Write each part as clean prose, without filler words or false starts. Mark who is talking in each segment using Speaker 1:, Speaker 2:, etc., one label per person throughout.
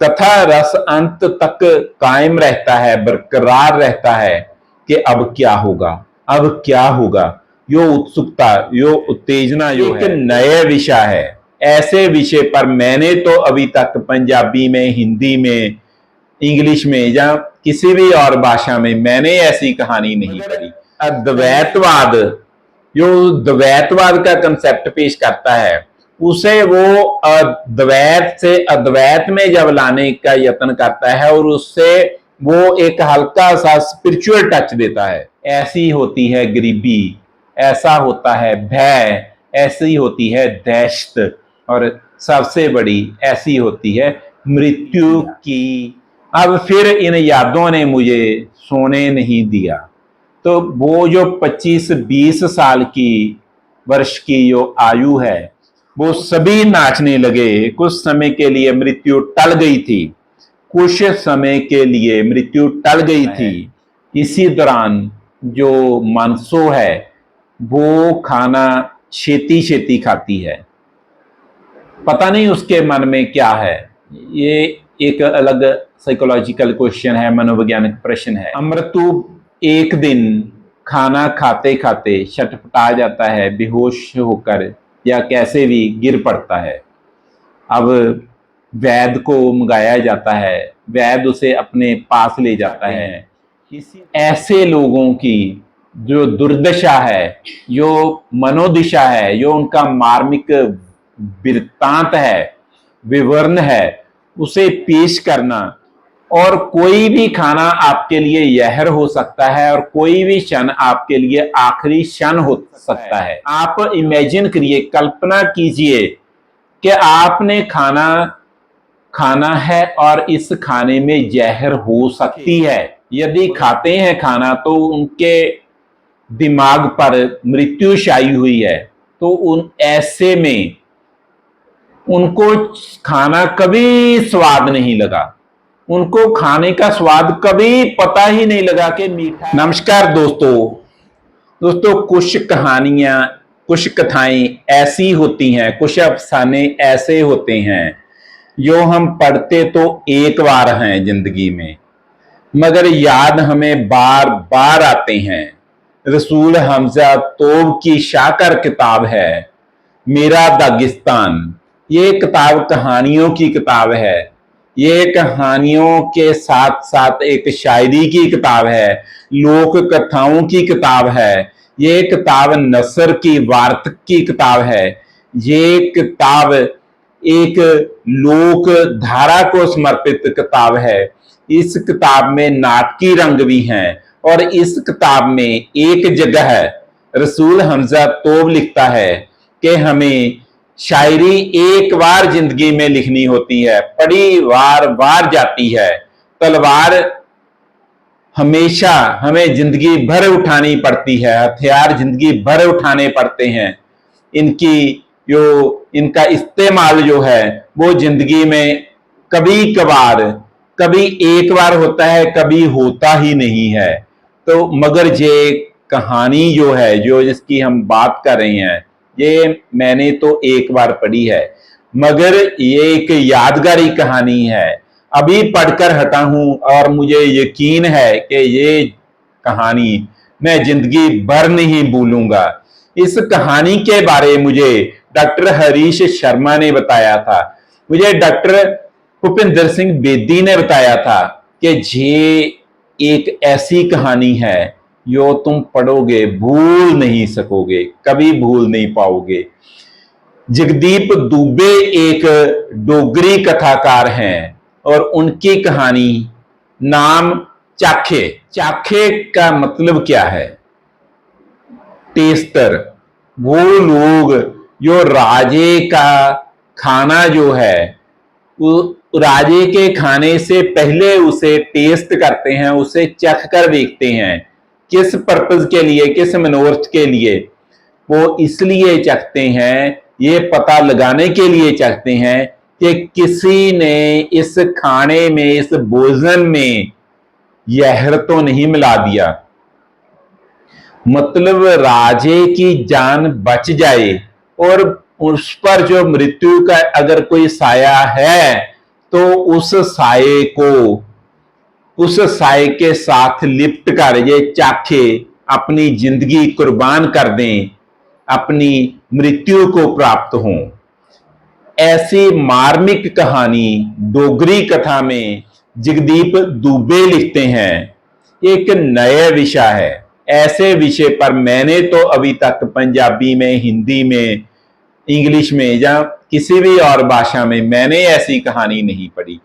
Speaker 1: तथा रस अंत तक कायम रहता है, बरकरार रहता है कि अब क्या होगा, अब क्या होगा। यो उत्सुकता, यो उत्तेजना जो एक नए विषय है। ऐसे विषय पर मैंने तो अभी तक पंजाबी में, हिंदी में, इंग्लिश में या किसी भी और भाषा में मैंने ऐसी कहानी नहीं पढ़ी। अद्वैतवाद, जो द्वैतवाद का कंसेप्ट पेश करता है, उसे वो अद्वैत से अद्वैत में जब लाने का यत्न करता है और उससे वो एक हल्का सा स्पिरिचुअल टच देता है। ऐसी होती है गरीबी, ऐसा होता है भय, ऐसी होती है दहशत, और सबसे बड़ी ऐसी होती है मृत्यु की। अब फिर इन यादों ने मुझे सोने नहीं दिया। तो वो जो 25-20 साल की वर्ष की जो आयु है, वो सभी नाचने लगे। कुछ समय के लिए मृत्यु टल गई थी, कुछ समय के लिए मृत्यु टल गई थी। इसी दौरान जो मानसो है वो खाना छेती छेती खाती है, पता नहीं उसके मन में क्या है। ये एक अलग साइकोलॉजिकल क्वेश्चन है, मनोवैज्ञानिक प्रश्न है। अमृतु एक दिन खाना खाते खाते छटपटा जाता है, बेहोश होकर या कैसे भी गिर पड़ता है। अब वैद्य को मंगाया जाता है, वैद्य उसे अपने पास ले जाता है। ऐसे लोगों की जो दुर्दशा है, जो मनोदिशा है, जो उनका मार्मिक वृत्तांत है, विवरण है, उसे पेश करना। और कोई भी खाना आपके लिए जहर हो सकता है और कोई भी क्षण आपके लिए आखिरी क्षण हो सकता है। आप इमेजिन करिए, कल्पना कीजिए कि आपने खाना है और इस खाने में जहर हो सकती है। यदि खाते हैं खाना तो उनके दिमाग पर मृत्यु छाई हुई है, तो उन ऐसे में उनको खाना कभी स्वाद नहीं लगा, उनको खाने का स्वाद कभी पता ही नहीं लगा कि मीठा। नमस्कार दोस्तों, कुछ कहानियां, कुछ कथाएं ऐसी होती हैं, कुछ अफसाने ऐसे होते हैं जो हम पढ़ते तो एक बार हैं जिंदगी में, मगर याद हमें बार बार आते हैं। रसूल हमजा तोब की शाकर किताब है मेरा दागिस्तान। ये किताब कहानियों की किताब है, ये कहानियों के साथ साथ एक शायरी की किताब है, लोक कथाओं की किताब है, ये किताब नसर की वार्तक की किताब है, ये किताब एक लोक धारा को समर्पित किताब है। इस किताब में नाटकी रंग भी हैं और इस किताब में एक जगह रसूल हमजा तोब लिखता है कि हमें शायरी एक बार जिंदगी में लिखनी होती है, पढ़ी बार बार जाती है। तलवार हमेशा हमें जिंदगी भर उठानी पड़ती है, हथियार जिंदगी भर उठाने पड़ते हैं। इनका इस्तेमाल जो है वो जिंदगी में कभी कभार, कभी एक बार होता है, कभी होता ही नहीं है। तो मगर ये कहानी जो है, जो जिसकी हम बात कर रहे हैं, ये मैंने तो एक बार पढ़ी है, मगर ये एक यादगारी कहानी है। अभी पढ़कर हटा हूं और मुझे यकीन है कि ये कहानी मैं जिंदगी भर नहीं भूलूंगा। इस कहानी के बारे मुझे डॉक्टर हरीश शर्मा ने बताया था, मुझे डॉक्टर भूपिंदर सिंह बेदी ने बताया था कि ये एक ऐसी कहानी है जो तुम पढ़ोगे भूल नहीं सकोगे, कभी भूल नहीं पाओगे। जगदीप दुबे एक डोगरी कथाकार हैं और उनकी कहानी नाम चाखे। चाखे का मतलब क्या है? टेस्टर, वो लोग जो राजे का खाना जो है, वो राजे के खाने से पहले उसे टेस्ट करते हैं, उसे चख कर देखते हैं। किस पर्पज के लिए, किस मनोरथ के लिए? वो इसलिए चखते हैं, ये पता लगाने के लिए चखते हैं कि किसी ने इस खाने में, इस भोजन में जहर तो नहीं मिला दिया। मतलब राजे की जान बच जाए और उस पर जो मृत्यु का अगर कोई साया है तो उस साये के साथ लिपट कर ये चाखे अपनी जिंदगी कुर्बान कर दें, अपनी मृत्यु को प्राप्त हों। ऐसी मार्मिक कहानी डोगरी कथा में जगदीप दुबे लिखते हैं। एक नया विषय है। ऐसे विषय पर मैंने तो अभी तक पंजाबी में, हिंदी में, इंग्लिश में या किसी भी और भाषा में मैंने ऐसी कहानी नहीं पढ़ी।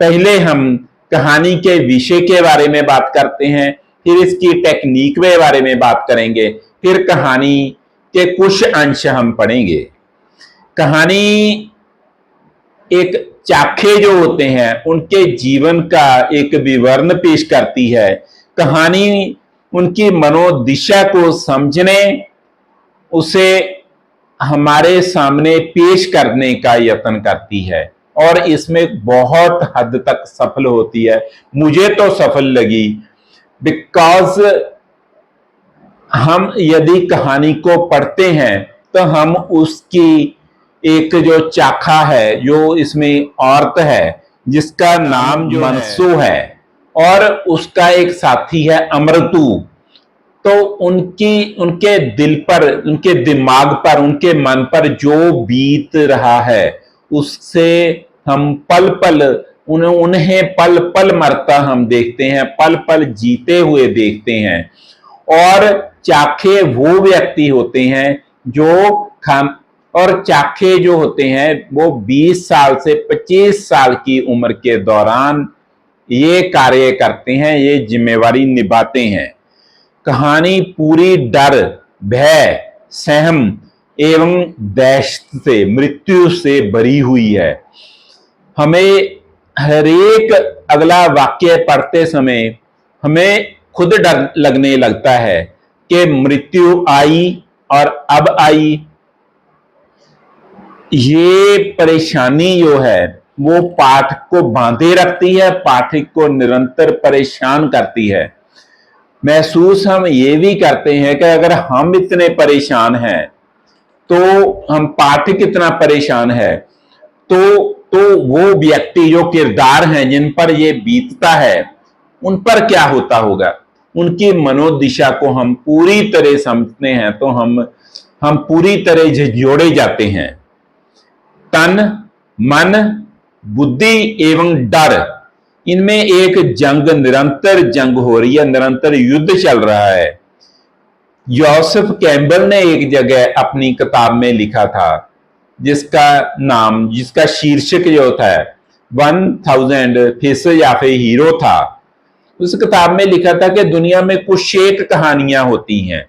Speaker 1: पहले हम कहानी के विषय के बारे में बात करते हैं, फिर इसकी टेक्निक के बारे में बात करेंगे, फिर कहानी के कुछ अंश हम पढ़ेंगे। कहानी एक चाखे जो होते हैं उनके जीवन का एक विवरण पेश करती है। कहानी उनकी मनोदिशा को समझने, उसे हमारे सामने पेश करने का यत्न करती है और इसमें बहुत हद तक सफल होती है। मुझे तो सफल लगी, बिकॉज हम यदि कहानी को पढ़ते हैं तो हम उसकी एक जो चाखा है, जो इसमें औरत है जिसका नाम जो मनसू है और उसका एक साथी है अमृतू, तो उनके दिल पर, उनके दिमाग पर, उनके मन पर जो बीत रहा है उससे हम पल पल उन्हें पल पल मरता हम देखते हैं, पल पल जीते हुए देखते हैं। और चाखे वो व्यक्ति होते हैं और चाखे जो होते हैं वो 20 साल से 25 साल की उम्र के दौरान ये कार्य करते हैं, ये जिम्मेवारी निभाते हैं। कहानी पूरी डर, भय, सहम एवं दहशत से, मृत्यु से भरी हुई है। हमें हरेक अगला वाक्य पढ़ते समय हमें खुद डर लगने लगता है कि मृत्यु आई और अब आई। ये परेशानी जो है वो पाठक को बांधे रखती है, पाठक को निरंतर परेशान करती है। महसूस हम ये भी करते हैं कि अगर हम इतने परेशान हैं तो हम पाठक इतना परेशान है तो वो व्यक्ति, जो किरदार हैं जिन पर ये बीतता है, उन पर क्या होता होगा। उनकी मनोदिशा को हम पूरी तरह समझते हैं तो हम पूरी तरह झिझोड़े जाते हैं। तन, मन, बुद्धि एवं डर, इनमें एक जंग, निरंतर जंग हो रही है, निरंतर युद्ध चल रहा है। जोसेफ कैम्बल ने एक जगह अपनी किताब में लिखा था, जिसका शीर्षक जो था 1000 फिश या फिर हीरो था। उस किताब में लिखा था कि दुनिया में कुछ एक कहानियां होती हैं,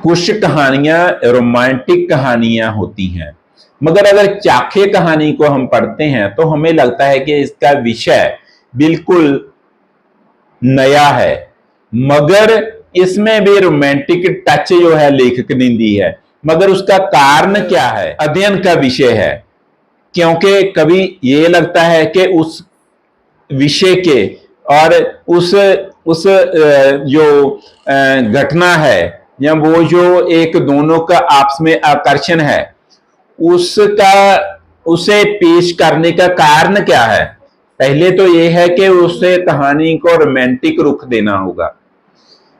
Speaker 1: कुछ कहानियां रोमांटिक कहानियां होती हैं, मगर अगर चाखे कहानी को हम पढ़ते हैं तो हमें लगता है कि इसका विषय बिल्कुल नया है, मगर इसमें भी रोमांटिक टच जो है लेखक ने दी है। मगर उसका कारण क्या है, अध्ययन का विषय है, क्योंकि कभी ये लगता है कि उस विषय के और उस जो घटना है या वो जो एक दोनों का आपस में आकर्षण है, उसे पेश करने का कारण क्या है। पहले तो ये है कि उसे कहानी को रोमांटिक रुख देना होगा।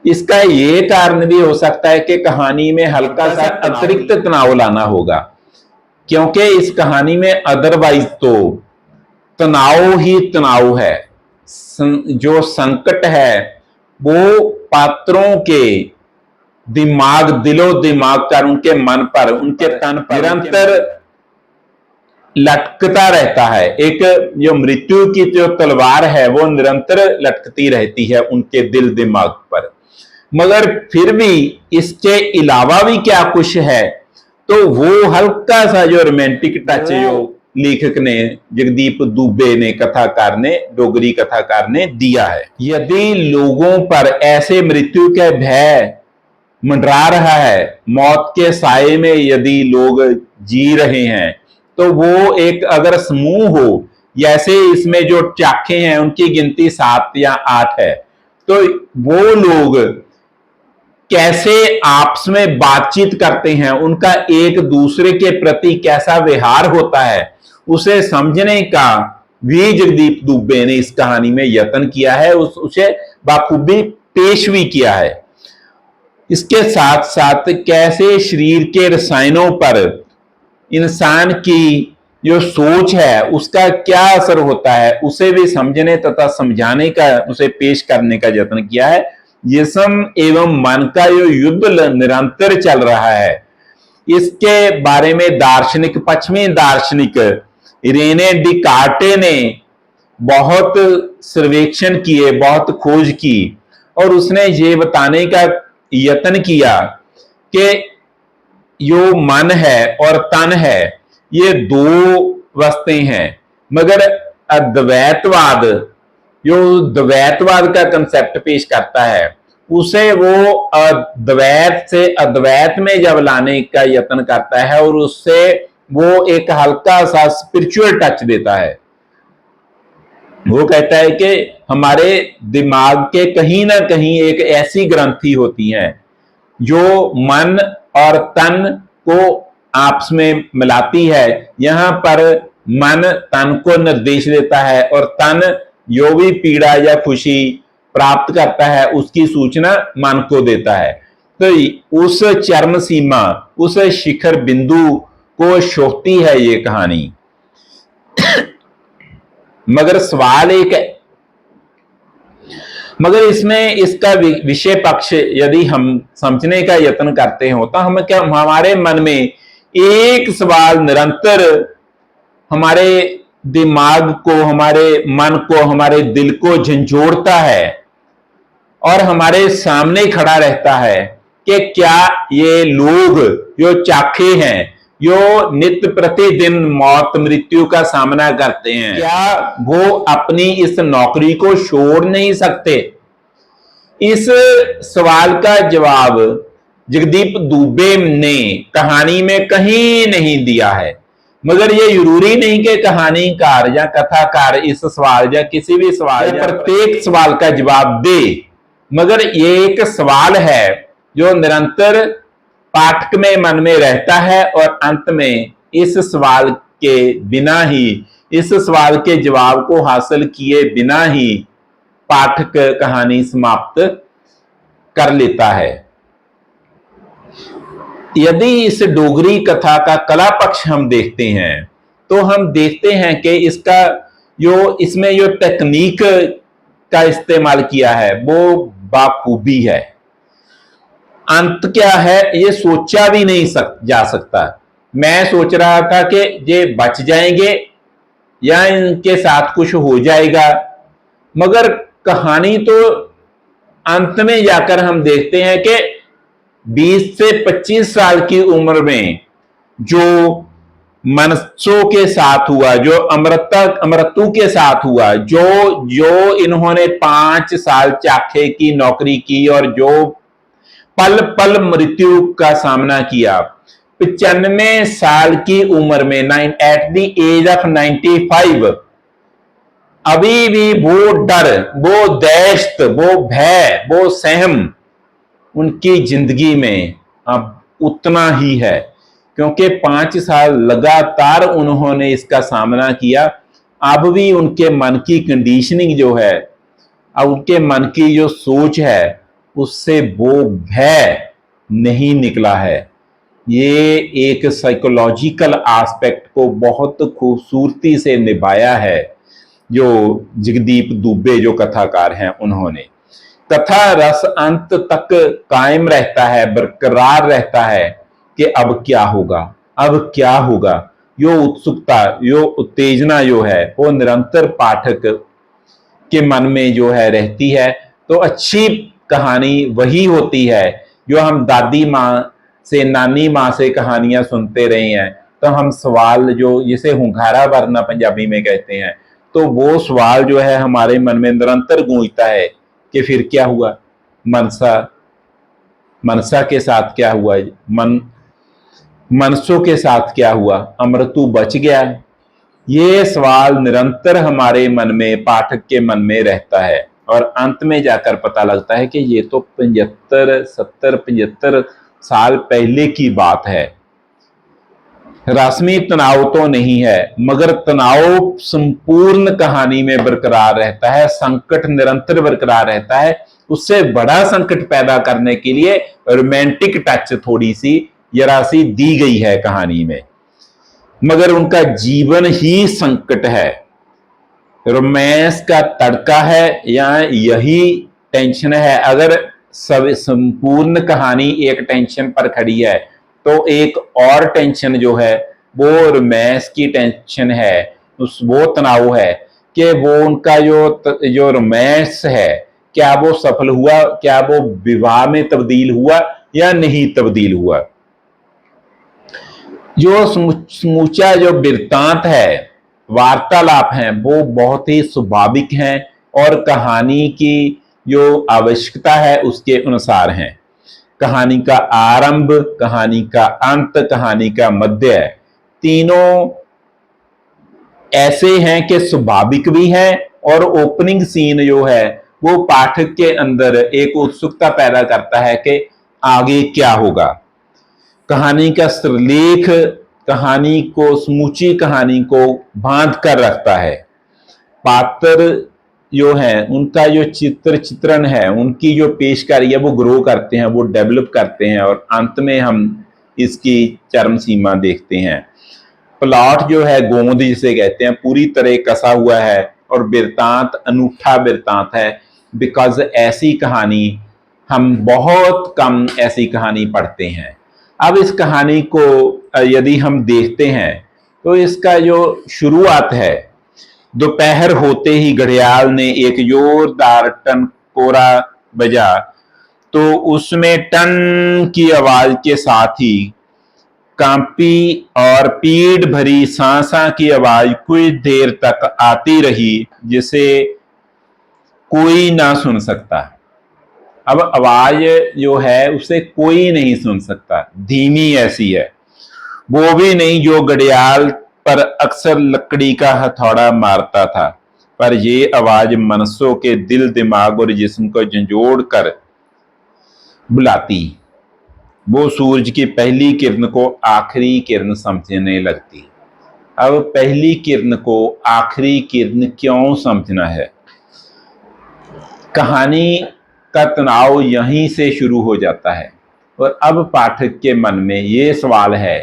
Speaker 1: इसका ये कारण भी हो सकता है कि कहानी में हल्का सा अतिरिक्त तनाव लाना होगा, क्योंकि इस कहानी में अदरवाइज तो तनाव ही तनाव है। जो संकट है वो पात्रों के दिमाग, दिलो दिमाग पर, उनके मन पर, उनके तन पर निरंतर लटकता रहता है। एक जो मृत्यु की जो तलवार है वो निरंतर लटकती रहती है उनके दिल दिमाग पर। मगर फिर भी इसके अलावा भी क्या कुछ है, तो वो हल्का सा जो रोमांटिक टच जो लेखक ने, जगदीप दुबे ने, कथाकार ने, डोगरी कथाकार ने दिया है। यदि लोगों पर ऐसे मृत्यु के भय मंडरा रहा है, मौत के साए में यदि लोग जी रहे हैं, तो वो एक अगर समूह हो, जैसे इसमें जो चाखे हैं उनकी गिनती 7 या 8 है, तो वो लोग कैसे आपस में बातचीत करते हैं, उनका एक दूसरे के प्रति कैसा व्यवहार होता है, उसे समझने का भी जगदीप दुबे ने इस कहानी में यत्न किया है, उसे बाखूबी पेश भी किया है। इसके साथ साथ कैसे शरीर के रसायनों पर इंसान की जो सोच है उसका क्या असर होता है, उसे भी समझने तथा समझाने का, उसे पेश करने का यत्न किया है। जिस्म एवं मन का जो युद्ध निरंतर चल रहा है, इसके बारे में दार्शनिक, पश्चिमी दार्शनिक रेने डिकार्टे ने बहुत सर्वेक्षण किए, बहुत खोज की, और उसने ये बताने का यत्न किया कि जो मन है और तन है ये दो वस्तुएं हैं, मगर अद्वैतवाद जो द्वैतवाद का कंसेप्ट पेश करता है उसे वो अद्वैत से अद्वैत में जब लाने का यत्न करता है और उससे वो एक हल्का सा स्पिरिचुअल टच देता है। वो कहता है कि हमारे दिमाग के कहीं ना कहीं एक ऐसी ग्रंथि होती है जो मन और तन को आपस में मिलाती है। यहां पर मन तन को निर्देश देता है और तन जो भी पीड़ा या खुशी प्राप्त करता है उसकी सूचना मन को देता है। तो उस चरम सीमा, उस शिखर बिंदु को छूती है ये कहानी। मगर सवाल एक है, मगर इसमें इसका विषय पक्ष यदि हम समझने का यत्न करते हो तो हम क्या, हमारे मन में एक सवाल निरंतर हमारे दिमाग को, हमारे मन को, हमारे दिल को झंझोड़ता है और हमारे सामने खड़ा रहता है कि क्या ये लोग जो चाखे हैं, जो नित्य प्रतिदिन मौत मृत्यु का सामना करते हैं, क्या वो अपनी इस नौकरी को छोड़ नहीं सकते? इस सवाल का जवाब जगदीप दुबे ने कहानी में कहीं नहीं दिया है। मगर ये जरूरी नहीं कि कहानीकार या कथाकार इस सवाल या किसी भी सवाल या प्रत्येक सवाल का जवाब दे, मगर ये एक सवाल है जो निरंतर पाठक में मन में रहता है और अंत में इस सवाल के बिना ही, इस सवाल के जवाब को हासिल किए बिना ही पाठक कहानी समाप्त कर लेता है। यदि इस डोगरी कथा का कला पक्ष हम देखते हैं तो हम देखते हैं कि इसका जो इसमें जो तकनीक का इस्तेमाल किया है वो बाखूबी है। अंत क्या है ये सोचा भी नहीं जा सकता। मैं सोच रहा था कि ये बच जाएंगे या इनके साथ कुछ हो जाएगा, मगर कहानी तो अंत में जाकर हम देखते हैं कि 20 से 25 साल की उम्र में जो मनसों के साथ हुआ, जो अमृतु के साथ हुआ, जो इन्होंने 5 साल चाखे की नौकरी की और जो पल पल मृत्यु का सामना किया, 95 साल की उम्र में, एट द एज ऑफ 95, अभी भी वो डर, वो दहशत, वो भय, वो सहम उनकी जिंदगी में अब उतना ही है, क्योंकि 5 साल लगातार उन्होंने इसका सामना किया। अब भी उनके मन की कंडीशनिंग जो है, अब उनके मन की जो सोच है, उससे वो भय नहीं निकला है। ये एक साइकोलॉजिकल एस्पेक्ट को बहुत खूबसूरती से निभाया है जो जगदीप दुबे जो कथाकार हैं उन्होंने। कथा रस अंत तक कायम रहता है, बरकरार रहता है कि अब क्या होगा, अब क्या होगा। यो उत्सुकता, यो उत्तेजना जो है वो निरंतर पाठक के मन में जो है रहती है। तो अच्छी कहानी वही होती है जो हम दादी माँ से, नानी माँ से कहानियां सुनते रहे हैं, तो हम सवाल जो जिसे हुंकारा भरना पंजाबी में कहते हैं, तो वो सवाल जो है हमारे मन में निरंतर गूंजता है कि फिर क्या हुआ, मनसा के साथ क्या हुआ, मनसों के साथ क्या हुआ, अमृतु बच गया। ये सवाल निरंतर हमारे मन में, पाठक के मन में रहता है और अंत में जाकर पता लगता है कि ये तो 75 साल पहले की बात है। रश्मि तनाव तो नहीं है, मगर तनाव संपूर्ण कहानी में बरकरार रहता है, संकट निरंतर बरकरार रहता है। उससे बड़ा संकट पैदा करने के लिए रोमांटिक टच थोड़ी सी जरा सी दी गई है कहानी में, मगर उनका जीवन ही संकट है। रोमांस का तड़का है या यही टेंशन है। अगर सब संपूर्ण कहानी एक टेंशन पर खड़ी है तो एक और टेंशन जो है वो रोमांस की टेंशन है, वो तनाव है कि वो उनका जो रोमांस है क्या वो सफल हुआ, क्या वो विवाह में तब्दील हुआ या नहीं तब्दील हुआ। जो समूचा जो वृत्तांत है, वार्तालाप हैं, वो बहुत ही स्वाभाविक हैं और कहानी की जो आवश्यकता है उसके अनुसार हैं। कहानी का आरंभ, कहानी का अंत, कहानी का मध्य, तीनों ऐसे हैं कि स्वाभाविक भी है और ओपनिंग सीन जो है वो पाठक के अंदर एक उत्सुकता पैदा करता है कि आगे क्या होगा। कहानी का सिरलेख कहानी को, समूची कहानी को बांध कर रखता है। पात्र जो है उनका जो चित्रण है, उनकी जो पेशकारी है वो ग्रो करते हैं, वो डेवलप करते हैं और अंत में हम इसकी चरम सीमा देखते हैं। प्लॉट जो है गोंद जिसे कहते हैं पूरी तरह कसा हुआ है और वृत्तांत अनूठा वृत्तांत है, बिकॉज ऐसी कहानी हम बहुत कम ऐसी कहानी पढ़ते हैं। अब इस कहानी को यदि हम देखते हैं तो इसका जो शुरुआत है, दोपहर होते ही घड़ियाल ने एक जोरदार टनकोरा बजा तो उसमें टन की आवाज के साथ ही कांपी और पीड़ भरी सांसा की आवाज कुछ देर तक आती रही जिसे कोई ना सुन सकता। अब आवाज जो है उसे कोई नहीं सुन सकता, धीमी ऐसी है, वो भी नहीं जो घड़ियाल पर अक्सर लकड़ी का हथौड़ा मारता था, पर ये आवाज मनुष्यों के दिल, दिमाग और जिस्म को झंझोड़ कर बुलाती। वो सूरज की पहली किरण को आखिरी किरण समझने लगती। अब पहली किरण को आखिरी किरण क्यों समझना है? कहानी का तनाव यहीं से शुरू हो जाता है और अब पाठक के मन में ये सवाल है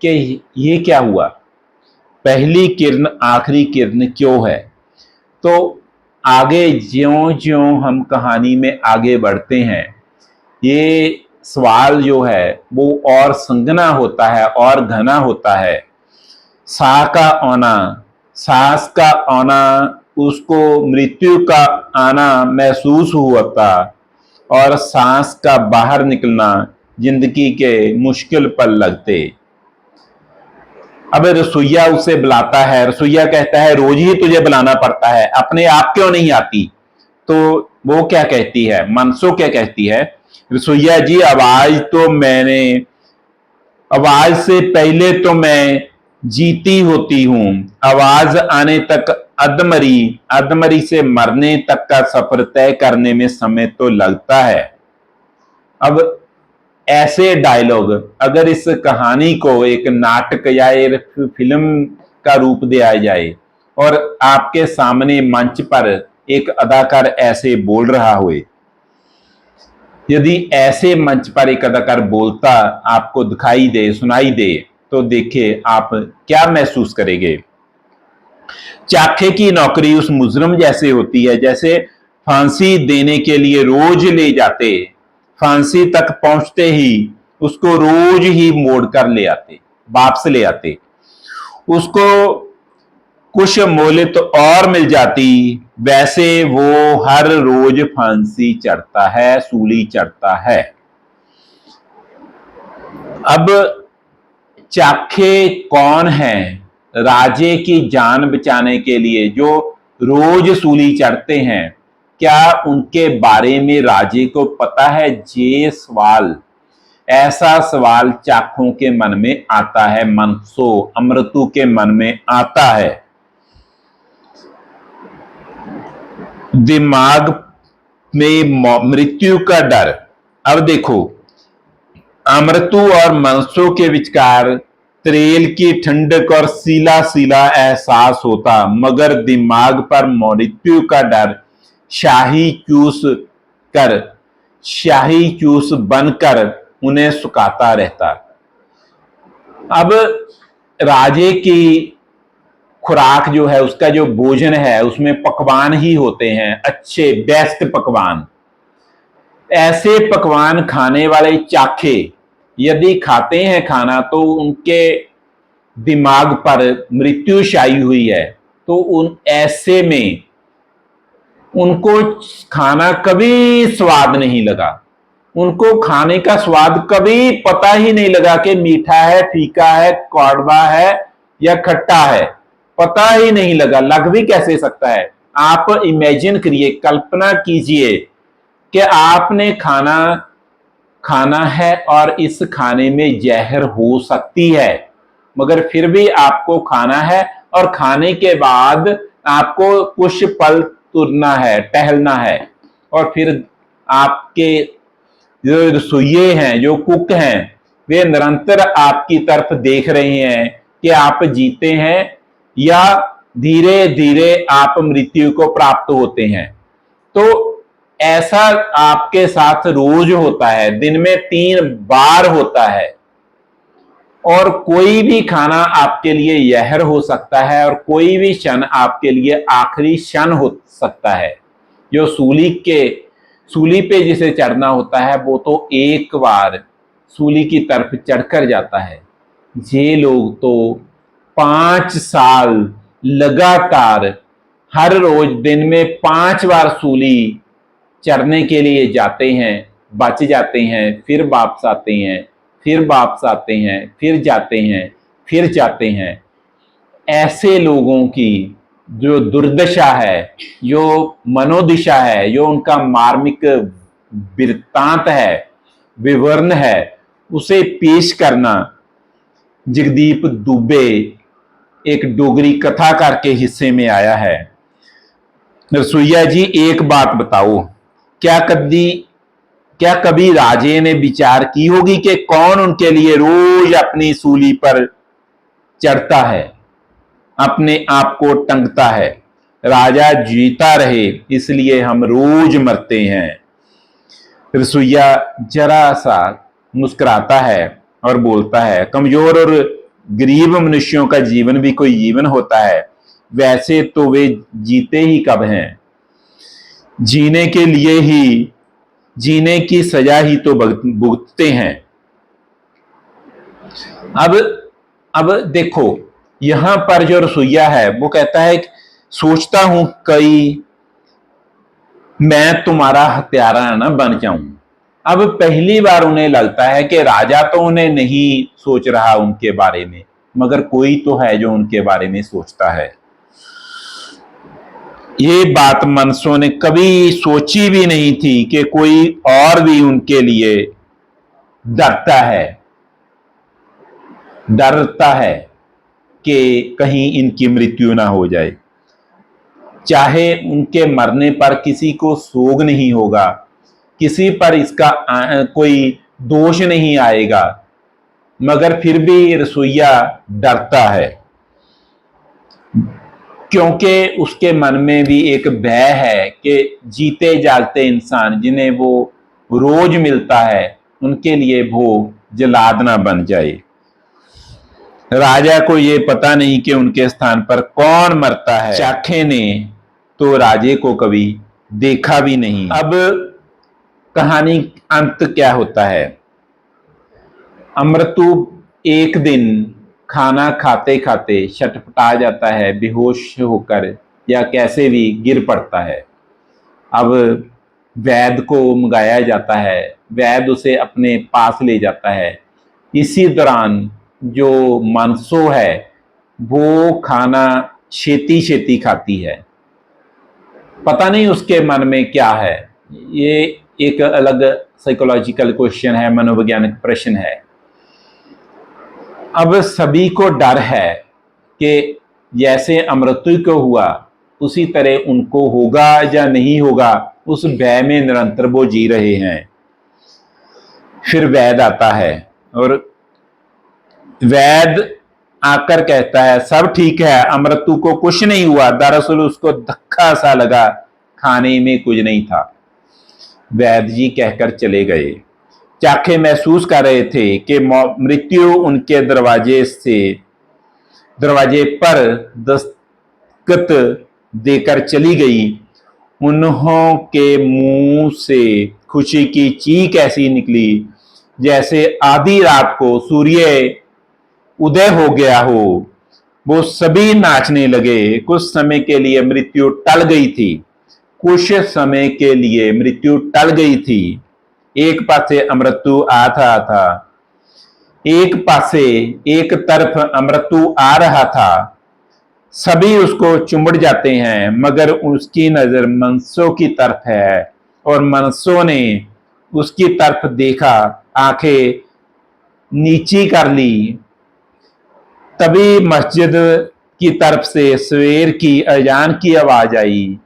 Speaker 1: कि ये क्या हुआ, पहली किरण आखिरी किरण क्यों है। तो आगे ज्यों ज्यों हम कहानी में आगे बढ़ते हैं ये सवाल जो है वो और संघना होता है और घना होता है। सा का आना, सांस का आना, उसको मृत्यु का आना महसूस हुआ था और सांस का बाहर निकलना जिंदगी के मुश्किल पल लगते। अब रसोईया उसे बुलाता है, रसोईया कहता है रोज ही तुझे बुलाना पड़ता है, अपने आप क्यों नहीं आती। तो वो क्या कहती है, मनसो क्या कहती है, रसोईया जी आवाज से पहले तो मैं जीती होती हूं, आवाज आने तक अधमरी, अधमरी से मरने तक का सफर तय करने में समय तो लगता है। अब ऐसे डायलॉग अगर इस कहानी को एक नाटक या एक फिल्म का रूप दिया जाए और आपके सामने मंच पर एक अदाकार ऐसे बोल रहा हुए, यदि ऐसे मंच पर एक अदाकार बोलता आपको दिखाई दे, सुनाई दे, तो देखिए आप क्या महसूस करेंगे। चाखे की नौकरी उस मुजरम जैसे होती है जैसे फांसी देने के लिए रोज ले जाते, फांसी तक पहुंचते ही उसको रोज ही मोड़ कर ले आते, वापस ले आते, उसको कुछ मोहलत और मिल जाती, वैसे वो हर रोज फांसी चढ़ता है, सूली चढ़ता है। अब चाखे कौन हैं? राजे की जान बचाने के लिए जो रोज सूली चढ़ते हैं, क्या उनके बारे में राजे को पता है? ये सवाल, ऐसा सवाल चाखों के मन में आता है, मनसो अमृतु के मन में आता है। दिमाग में मृत्यु का डर। अब देखो, अमृतु और मनसो के विचार त्रेल की ठंडक और सीला सीला एहसास होता, मगर दिमाग पर मृत्यु का डर शाही चूस बनकर उन्हें सुखाता रहता। अब राजे की खुराक जो है, उसका जो भोजन है, उसमें पकवान ही होते हैं, अच्छे बेस्ट पकवान। ऐसे पकवान खाने वाले चाखे यदि खाते हैं खाना, तो उनके दिमाग पर मृत्यु छाई हुई है, तो उन ऐसे में उनको खाना कभी स्वाद नहीं लगा। उनको खाने का स्वाद कभी पता ही नहीं लगा कि मीठा है, फीका है, कड़वा है या खट्टा है, पता ही नहीं लगा। लग भी कैसे सकता है? आप इमेजिन करिए, कल्पना कीजिए कि आपने खाना खाना है और इस खाने में जहर हो सकती है, मगर फिर भी आपको खाना है, और खाने के बाद आपको कुछ पल तुरना है, टहलना है, और फिर आपके जो रसोइये हैं, जो कुक हैं, वे निरंतर आपकी तरफ देख रहे हैं कि आप जीते हैं या धीरे धीरे आप मृत्यु को प्राप्त होते हैं। तो ऐसा आपके साथ रोज होता है, दिन में 3 बार होता है, और कोई भी खाना आपके लिए जहर हो सकता है, और कोई भी क्षण आपके लिए आखिरी क्षण हो सकता है। जो सूली पे जिसे चढ़ना होता है, वो तो एक बार सूली की तरफ चढ़कर जाता है। ये लोग तो 5 साल लगातार हर रोज दिन में 5 बार सूली चढ़ने के लिए जाते हैं, बच जाते हैं, फिर वापस आते हैं, फिर वापस आते हैं, फिर जाते हैं, फिर जाते हैं। ऐसे लोगों की जो दुर्दशा है, जो मनोदिशा है, जो उनका मार्मिक वृत्तांत है, विवरण है, उसे पेश करना जगदीप दुबे एक डोगरी कथाकार के हिस्से में आया है। रसोईया जी, एक बात बताओ, क्या कभी राजे ने विचार की होगी कि कौन उनके लिए रोज अपनी सूली पर चढ़ता है, अपने आप को टंगता है? राजा जीता रहे, इसलिए हम रोज मरते हैं। रसोईया जरा सा मुस्कुराता है और बोलता है, कमजोर और गरीब मनुष्यों का जीवन भी कोई जीवन होता है, वैसे तो वे जीते ही कब हैं? जीने के लिए ही, जीने की सजा ही तो भुगतते हैं। अब देखो, यहां पर जो रसोईया है वो कहता है, सोचता हूं कई मैं तुम्हारा हत्यारा ना बन जाऊं। अब पहली बार उन्हें लगता है कि राजा तो उन्हें नहीं सोच रहा उनके बारे में, मगर कोई तो है जो उनके बारे में सोचता है। ये बात मनसों ने कभी सोची भी नहीं थी कि कोई और भी उनके लिए डरता है कि कहीं इनकी मृत्यु ना हो जाए। चाहे उनके मरने पर किसी को सोग नहीं होगा, किसी पर इसका कोई दोष नहीं आएगा, मगर फिर भी रसोईया डरता है, क्योंकि उसके मन में भी एक भय है कि जीते जागते इंसान जिन्हें वो रोज मिलता है, उनके लिए वो जलाद ना बन जाए। राजा को ये पता नहीं कि उनके स्थान पर कौन मरता है। चाखे ने तो राजे को कभी देखा भी नहीं। अब कहानी अंत क्या होता है? अमृतु एक दिन खाना खाते खाते छटपटा जाता है, बेहोश होकर या कैसे भी गिर पड़ता है। अब वैद्य को मंगाया जाता है, वैद्य उसे अपने पास ले जाता है। इसी दौरान जो मनसो है वो खाना छेती छेती खाती है, पता नहीं उसके मन में क्या है। ये एक अलग साइकोलॉजिकल क्वेश्चन है, मनोवैज्ञानिक प्रश्न है। अब सभी को डर है कि जैसे अमृत्यु को हुआ उसी तरह उनको होगा या नहीं होगा, उस भय में निरंतर वो जी रहे हैं। फिर वैद्य आता है और वैद्य आकर कहता है सब ठीक है, अमृतु को कुछ नहीं हुआ। दरअसल उसको धक्का सा लगा, खाने में कुछ नहीं था। वैद्य जी कहकर चले गए। चाखे महसूस कर रहे थे कि मृत्यु उनके दरवाजे पर दस्तक देकर चली गई। उन्हों के मुंह से खुशी की चीख ऐसी निकली जैसे आधी रात को सूर्य उदय हो गया हो। वो सभी नाचने लगे। कुछ समय के लिए मृत्यु टल गई थी। कुछ समय के लिए मृत्यु टल गई थी। एक पासे अमृत्यु आता था, एक पासे एक तरफ अमृत्यु आ रहा था। सभी उसको चुंबड़ जाते हैं, मगर उसकी नजर मनसो की तरफ है और मनसो ने उसकी तरफ देखा, आंखें नीची कर ली। तभी मस्जिद की तरफ से सवेर की अजान की आवाज आई।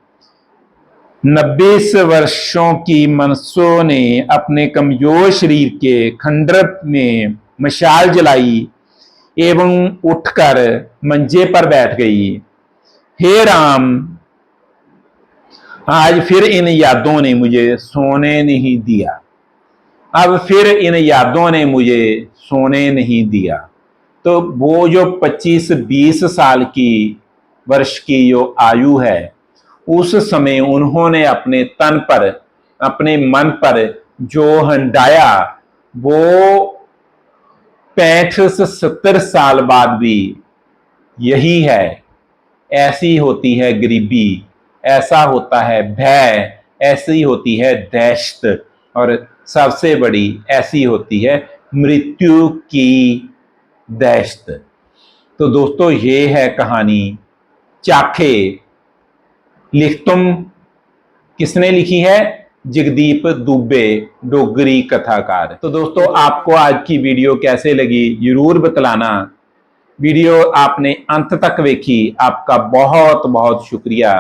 Speaker 1: 90 वर्षों की मनसो ने अपने कमजोर शरीर के खंडर में मशाल जलाई एवं उठकर मंजे पर बैठ गई। हे राम, आज फिर इन यादों ने मुझे सोने नहीं दिया। अब फिर इन यादों ने मुझे सोने नहीं दिया। तो वो जो 25-20 साल की वर्ष की जो आयु है, उस समय उन्होंने अपने तन पर, अपने मन पर जो हंडाया, वो 65 से 70 साल बाद भी यही है। ऐसी होती है गरीबी, ऐसा होता है भय, ऐसी होती है दहशत, और सबसे बड़ी ऐसी होती है मृत्यु की दहशत। तो दोस्तों, ये है कहानी चाखे। लिखतुम किसने लिखी है? जगदीप दुबे, डोगरी कथाकार। तो दोस्तों, आपको आज की वीडियो कैसे लगी जरूर बतलाना। वीडियो आपने अंत तक देखी, आपका बहुत बहुत शुक्रिया।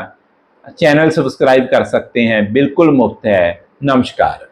Speaker 1: चैनल सब्सक्राइब कर सकते हैं, बिल्कुल मुफ्त है। नमस्कार।